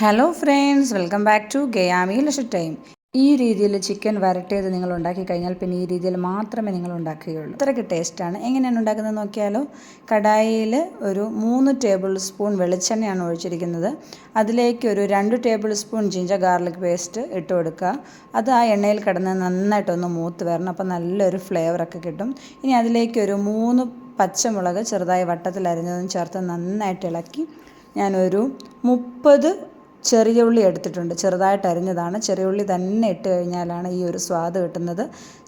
Hello friends, welcome back to ഗയാമി ലഷ time. ഈ രീതിയിൽ ചിക്കൻ വരട്ടിയത് നിങ്ങൾ ഉണ്ടാക്കി കഴിഞ്ഞാൽ പിന്നെ ഈ രീതിയിൽ മാത്രമേ നിങ്ങൾ ഉണ്ടാക്കുകയുള്ളൂ. അത്രയ്ക്ക് ടേസ്റ്റാണ്. എങ്ങനെയാണ് ഉണ്ടാക്കുന്നത് നോക്കിയാലോ. കടായിയിൽ ഒരു 3 ടേബിൾ സ്പൂൺ വെളിച്ചെണ്ണയാണ് ഒഴിച്ചിരിക്കുന്നത്. അതിലേക്ക് ഒരു 2 table spoon ginger garlic paste ഇട്ട് കൊടുക്കുക. അത് ആ എണ്ണയിൽ കിടന്ന് നന്നായിട്ടൊന്ന് മൂത്ത് വരണം. അപ്പോൾ നല്ലൊരു ഫ്ലേവറൊക്കെ കിട്ടും. ഇനി അതിലേക്ക് ഒരു 3 പച്ചമുളക് ചെറുതായി വട്ടത്തിൽ അരിഞ്ഞതും ചേർത്ത് നന്നായിട്ട് ഇളക്കി ഞാനൊരു 30 ചെറിയ ഉള്ളി എടുത്തിട്ടുണ്ട്. ചെറുതായിട്ട് അരിഞ്ഞതാണ്. ചെറിയ ഉള്ളി തന്നെ ഇട്ട് കഴിഞ്ഞാലാണ് ഈ ഒരു സ്വാദ് കിട്ടുന്നത്.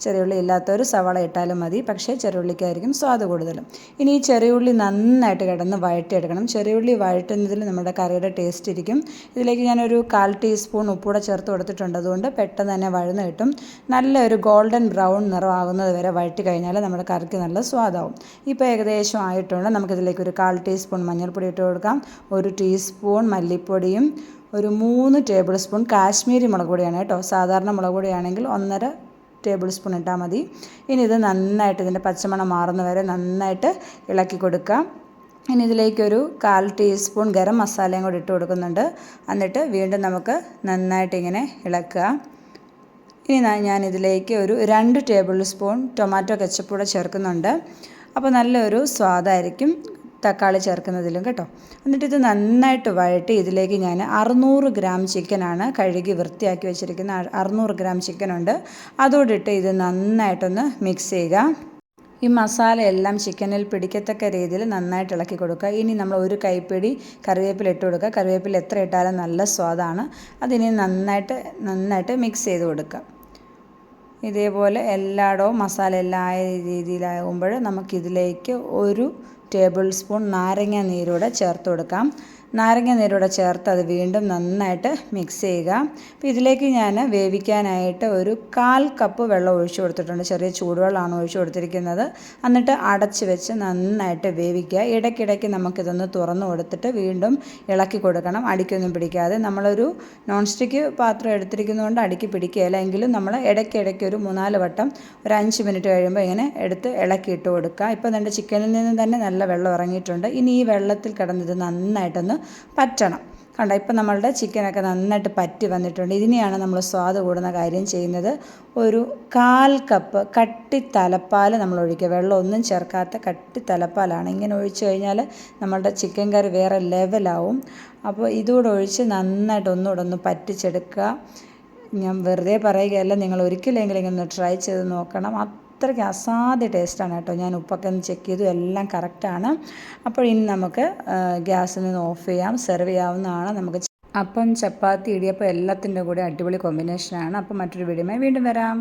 ചെറിയ ഉള്ളി ഇല്ലാത്തവർ സവാള ഇട്ടാലും മതി, പക്ഷേ ചെറിയ ഉള്ളിക്കായിരിക്കും സ്വാദ് കൂടുതലും. ഇനി ഈ ചെറിയ ഉള്ളി നന്നായിട്ട് കിടന്ന് വഴറ്റിയെടുക്കണം. ചെറിയ ഉള്ളി വഴറ്റുന്നതിൽ നമ്മുടെ കറിയുടെ ടേസ്റ്റ് ഇരിക്കും. ഇതിലേക്ക് ഞാനൊരു 1/4 ടീസ്പൂൺ ഉപ്പൂടെ ചേർത്ത് കൊടുത്തിട്ടുണ്ട്. അതുകൊണ്ട് പെട്ടെന്ന് തന്നെ വഴന്ന് കിട്ടും. നല്ലൊരു ഗോൾഡൻ ബ്രൗൺ നിറമാകുന്നത് വരെ വഴറ്റി കഴിഞ്ഞാൽ നമ്മുടെ കറിക്ക് നല്ല സ്വാദാവും. ഇപ്പോൾ ഏകദേശം ആയിട്ടുണ്ട്. നമുക്കിതിലേക്ക് ഒരു 1/4 ടീസ്പൂൺ മഞ്ഞൾപ്പൊടി ഇട്ട് കൊടുക്കാം. 1 ടീസ്പൂൺ മല്ലിപ്പൊടിയും ഒരു 3 ടേബിൾ സ്പൂൺ കാശ്മീരി മുളക് പൊടിയാണ് കേട്ടോ. സാധാരണ മുളക് പൊടിയാണെങ്കിൽ 1.5 ടേബിൾ സ്പൂൺ ഇട്ടാൽ മതി. ഇനി ഇത് നന്നായിട്ട് ഇതിൻ്റെ പച്ചമണം മാറുന്ന വരെ നന്നായിട്ട് ഇളക്കി കൊടുക്കാം. ഇനി ഇതിലേക്കൊരു 1/4 ടീസ്പൂൺ ഗരം മസാലയും കൂടി ഇട്ട് കൊടുക്കുന്നുണ്ട്. എന്നിട്ട് വീണ്ടും നമുക്ക് നന്നായിട്ട് ഇങ്ങനെ ഇളക്കുക. ഇനി ഞാനിതിലേക്ക് ഒരു 2 ടേബിൾ സ്പൂൺ ടൊമാറ്റോ കെച്ചപ്പ് കൂടെ ചേർക്കുന്നുണ്ട്. അപ്പോൾ നല്ലൊരു സ്വാദായിരിക്കും തക്കാളി ചേർക്കുന്നതിലും കേട്ടോ. എന്നിട്ട് ഇത് നന്നായിട്ട് വഴറ്റി ഇതിലേക്ക് ഞാൻ 600 ഗ്രാം ചിക്കനാണ് കഴുകി വൃത്തിയാക്കി വെച്ചിരിക്കുന്ന 600 ഗ്രാം ചിക്കനുണ്ട്. അതോടിട്ട് ഇത് നന്നായിട്ടൊന്ന് മിക്സ് ചെയ്യുക. ഈ മസാലയെല്ലാം ചിക്കനിൽ പിടിക്കത്തക്ക രീതിയിൽ നന്നായിട്ട് ഇളക്കി കൊടുക്കുക. ഇനി നമ്മൾ ഒരു കൈപ്പിടി കറിവേപ്പില ഇട്ട് കൊടുക്കുക. കറിവേപ്പില എത്ര ഇട്ടാലും നല്ല സ്വാദാണ്. അതിനി നന്നായിട്ട് മിക്സ് ചെയ്ത് കൊടുക്കുക. ഇതേപോലെ എല്ലായിടവും മസാല എല്ലാം ആയ രീതിയിലാകുമ്പോൾ നമുക്കിതിലേക്ക് 1 ടേബിൾ സ്പൂൺ നാരങ്ങ നീരൂടെ ചേർത്ത് കൊടുക്കാം. നാരങ്ങ നീരൂടെ ചേർത്ത് അത് വീണ്ടും നന്നായിട്ട് മിക്സ് ചെയ്യുക. അപ്പോൾ ഇതിലേക്ക് ഞാൻ വേവിക്കാനായിട്ട് ഒരു 1/4 കപ്പ് വെള്ളം ഒഴിച്ചു കൊടുത്തിട്ടുണ്ട്. ചെറിയ ചൂടുവെള്ളമാണ് ഒഴിച്ചു കൊടുത്തിരിക്കുന്നത്. എന്നിട്ട് അടച്ച് വെച്ച് നന്നായിട്ട് വേവിക്കുക. ഇടയ്ക്കിടയ്ക്ക് നമുക്കിതൊന്ന് തുറന്നു കൊടുത്തിട്ട് വീണ്ടും ഇളക്കി കൊടുക്കണം. അടിക്കൊന്നും പിടിക്കാതെ. നമ്മളൊരു നോൺ സ്റ്റിക്ക് പാത്രം എടുത്തിരിക്കുന്നതുകൊണ്ട് അടിക്ക് പിടിക്കുകയില്ല. എങ്കിലും നമ്മൾ ഇടയ്ക്കിടയ്ക്ക് ഒരു 3-4 വട്ടം ഒരു 5 മിനിറ്റ് കഴിയുമ്പോൾ ഇങ്ങനെ എടുത്ത് ഇളക്കിയിട്ട് കൊടുക്കുക. ഇപ്പോൾ നമ്മുടെ ചിക്കനിൽ നിന്ന് തന്നെ നല്ല വെള്ളം ഇറങ്ങിയിട്ടുണ്ട്. ഇനി ഈ വെള്ളത്തിൽ കിടന്നിത് നന്നായിട്ടൊന്ന് പറ്റണം. കണ്ടോ, ഇപ്പം നമ്മളുടെ ചിക്കനൊക്കെ നന്നായിട്ട് പറ്റി വന്നിട്ടുണ്ട്. ഇതിനെയാണ് നമ്മൾ സ്വാദ് കൂടുന്ന കാര്യം ചെയ്യുന്നത്. ഒരു 1/4 കപ്പ് കട്ടി തലപ്പാൽ നമ്മൾ ഒഴിക്കുക. വെള്ളം ഒന്നും ചേർക്കാത്ത കട്ടി തലപ്പാലാണ്. ഇങ്ങനെ ഒഴിച്ച് കഴിഞ്ഞാൽ നമ്മളുടെ ചിക്കൻ കറി വേറെ ലെവലാവും. അപ്പോൾ ഇതുകൂടെ ഒഴിച്ച് നന്നായിട്ട് ഒന്നുകൂടെ ഒന്ന് പറ്റിച്ചെടുക്കുക. ഞാൻ വെറുതെ പറയുകയല്ല, നിങ്ങൾ ഒരിക്കലെങ്കിലും ഇങ്ങനെ ട്രൈ ചെയ്ത് നോക്കണം. അത്രയ്ക്ക് അസാധ്യ ടേസ്റ്റാണ് കേട്ടോ. ഞാൻ ഉപ്പൊക്കെ ഒന്ന് ചെക്ക് ചെയ്തു, എല്ലാം കറക്റ്റാണ്. അപ്പോൾ ഇനി നമുക്ക് ഗ്യാസിൽ നിന്ന് ഓഫ് ചെയ്യാം. സെർവ് ചെയ്യാവുന്നതാണ്. നമുക്ക് അപ്പം, ചപ്പാത്തി, ഇടിയപ്പം എല്ലാത്തിൻ്റെ കൂടെ അടിപൊളി കോമ്പിനേഷനാണ്. അപ്പം മറ്റൊരു വീഡിയോയുമായി വീണ്ടും വരാം.